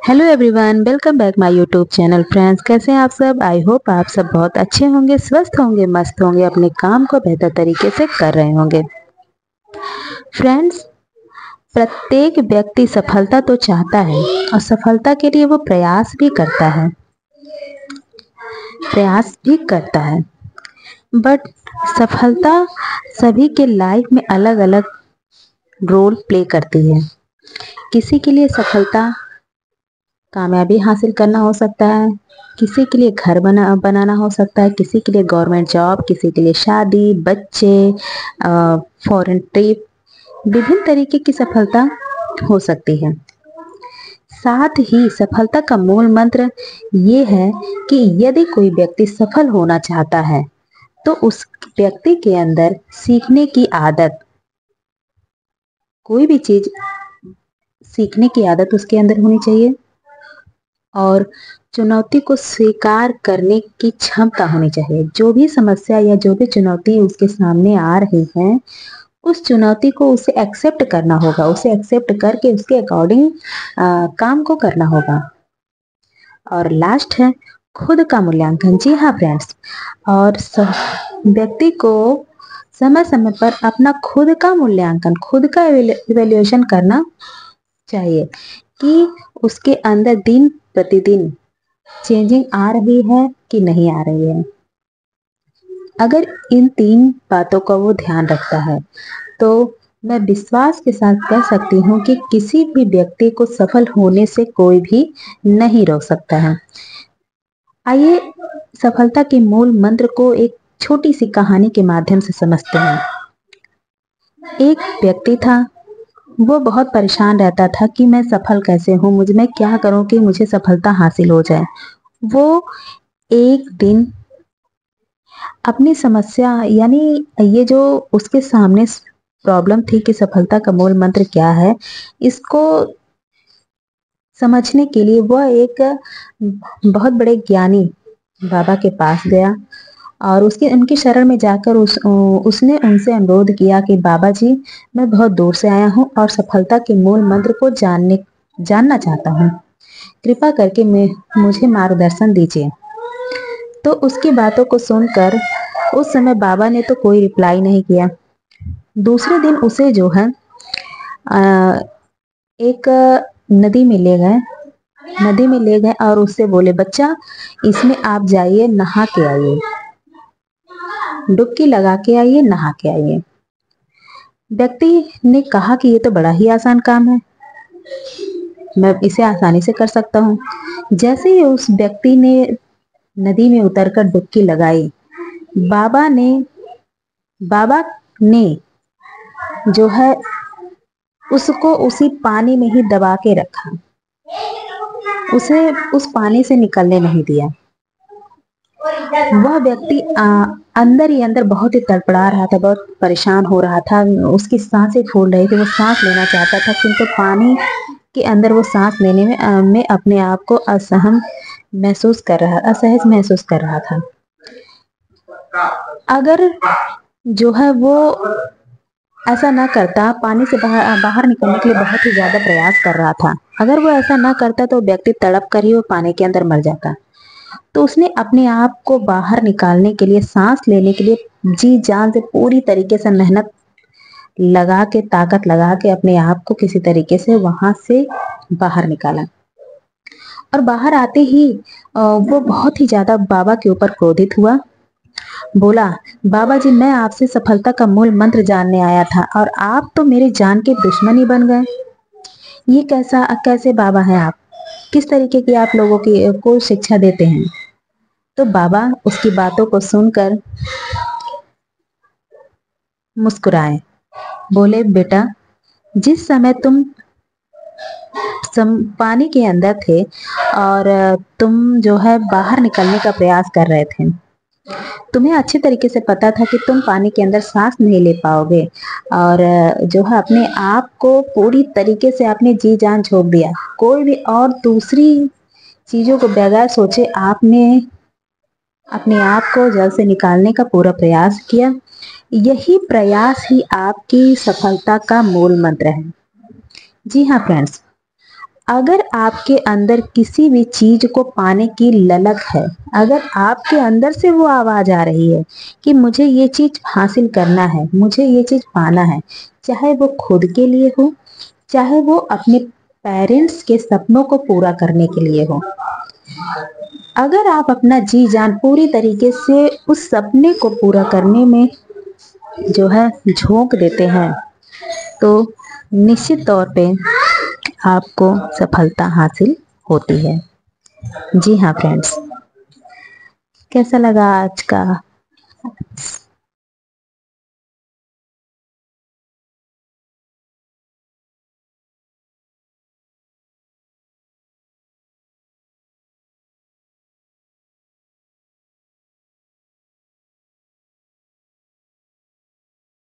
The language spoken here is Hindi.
Hello everyone, welcome back my YouTube channel. Friends, कैसे हैं आप सब? आई होप आप सब बहुत अच्छे होंगे, स्वस्थ होंगे, मस्त होंगे, अपने काम को बेहतर तरीके से कर रहे होंगे। फ्रेंड्स, प्रत्येक व्यक्ति सफलता तो चाहता है और सफलता के लिए वो प्रयास भी करता है। बट सफलता सभी के लाइफ में अलग अलग रोल प्ले करती है। किसी के लिए सफलता कामयाबी हासिल करना हो सकता है, किसी के लिए घर बनाना हो सकता है, किसी के लिए गवर्नमेंट जॉब, किसी के लिए शादी, बच्चे, फॉरेन ट्रिप, विभिन्न तरीके की सफलता हो सकती है। साथ ही सफलता का मूल मंत्र ये है कि यदि कोई व्यक्ति सफल होना चाहता है तो उस व्यक्ति के अंदर सीखने की आदत, कोई भी चीज सीखने की आदत उसके अंदर होनी चाहिए और चुनौती को स्वीकार करने की क्षमता होनी चाहिए। जो भी समस्या या जो भी चुनौती उसके सामने आ रही है, उस चुनौती को उसे एक्सेप्ट करना होगा, उसे एक्सेप्ट करके उसके अकॉर्डिंग काम को करना होगा। और लास्ट है खुद का मूल्यांकन। जी हाँ फ्रेंड्स, और व्यक्ति को समय समय पर अपना खुद का मूल्यांकन, खुद का इवेल्युएशन करना चाहिए कि उसके अंदर दिन प्रतिदिन चेंजिंग आ रही है कि नहीं आ रही है। अगर इन 3 बातों का वो ध्यान रखता है तो मैं विश्वास के साथ कह सकती हूँ कि किसी भी व्यक्ति को सफल होने से कोई भी नहीं रोक सकता है। आइए सफलता के मूल मंत्र को एक छोटी सी कहानी के माध्यम से समझते हैं। एक व्यक्ति था, वो बहुत परेशान रहता था कि मैं सफल कैसे हूँ, मैं क्या करूँ कि मुझे सफलता हासिल हो जाए। वो एक दिन अपनी समस्या, यानी ये जो उसके सामने प्रॉब्लम थी कि सफलता का मूल मंत्र क्या है, इसको समझने के लिए वह एक बहुत बड़े ज्ञानी बाबा के पास गया और उनकी शरण में जाकर उसने उनसे अनुरोध किया कि बाबा जी, मैं बहुत दूर से आया हूँ और सफलता के मूल मंत्र को जानना चाहता हूँ, कृपा करके मुझे मार्गदर्शन दीजिए। तो उसकी बातों को सुनकर उस समय बाबा ने तो कोई रिप्लाई नहीं किया। दूसरे दिन उसे जो है एक नदी में ले गए और उससे बोले, बच्चा इसमें आप जाइए, नहा के आइए, डुबकी लगा के आइए, नहा के आइए। व्यक्ति ने कहा कि ये तो बड़ा ही आसान काम है, मैं इसे आसानी से कर सकता हूँ। जैसे ही उस व्यक्ति ने नदी में उतरकर डुबकी लगाई, बाबा ने जो है उसको उसी पानी में ही दबा के रखा, उसे उस पानी से निकलने नहीं दिया। वह व्यक्ति अंदर ही अंदर बहुत ही तड़पड़ा रहा था, बहुत परेशान हो रहा था, उसकी सांसें फूल रही थी, वो सांस लेना चाहता था किंतु पानी के अंदर वो सांस लेने में अपने आप को असहज महसूस कर रहा था। अगर जो है वो ऐसा ना करता, पानी से बाहर निकलने के लिए बहुत ही ज्यादा प्रयास कर रहा था, अगर वो ऐसा ना करता तो व्यक्ति तड़प कर ही वो पानी के अंदर मर जाता। तो उसने अपने आप को बाहर निकालने के लिए, सांस लेने के लिए जी जान से पूरी तरीके से मेहनत लगा के, ताकत लगा के अपने आप को किसी तरीके से वहां से बाहर निकाला। और बाहर आते ही वो बहुत ही ज्यादा बाबा के ऊपर क्रोधित हुआ। बोला, बाबा जी, मैं आपसे सफलता का मूल मंत्र जानने आया था और आप तो मेरे जान के दुश्मन ही बन गए। ये कैसे बाबा हैं आप? किस तरीके की आप लोगों की को शिक्षा देते हैं? तो बाबा उसकी बातों को सुनकर मुस्कुराए, बोले, बेटा, जिस समय तुम पानी के अंदर थे और तुम जो है बाहर निकलने का प्रयास कर रहे थे, तुम्हें अच्छे तरीके से पता था कि तुम पानी के अंदर सांस नहीं ले पाओगे और जो है अपने आप को पूरी तरीके से अपनी जी जान झोंक दिया। कोई भी और दूसरी चीजों को बगैर सोचे आपने अपने आप को जल से निकालने का पूरा प्रयास किया। यही प्रयास ही आपकी सफलता का मूल मंत्र है। जी हाँ फ्रेंड्स, अगर आपके अंदर किसी भी चीज को पाने की ललक है, अगर आपके अंदर से वो आवाज आ रही है कि मुझे ये चीज हासिल करना है, मुझे ये चीज पाना है, चाहे वो खुद के लिए हो, चाहे वो अपने पेरेंट्स के सपनों को पूरा करने के लिए हो, अगर आप अपना जी जान पूरी तरीके से उस सपने को पूरा करने में जो है झोंक देते हैं, तो निश्चित तौर पे आपको सफलता हासिल होती है। जी हाँ फ्रेंड्स, कैसा लगा आज का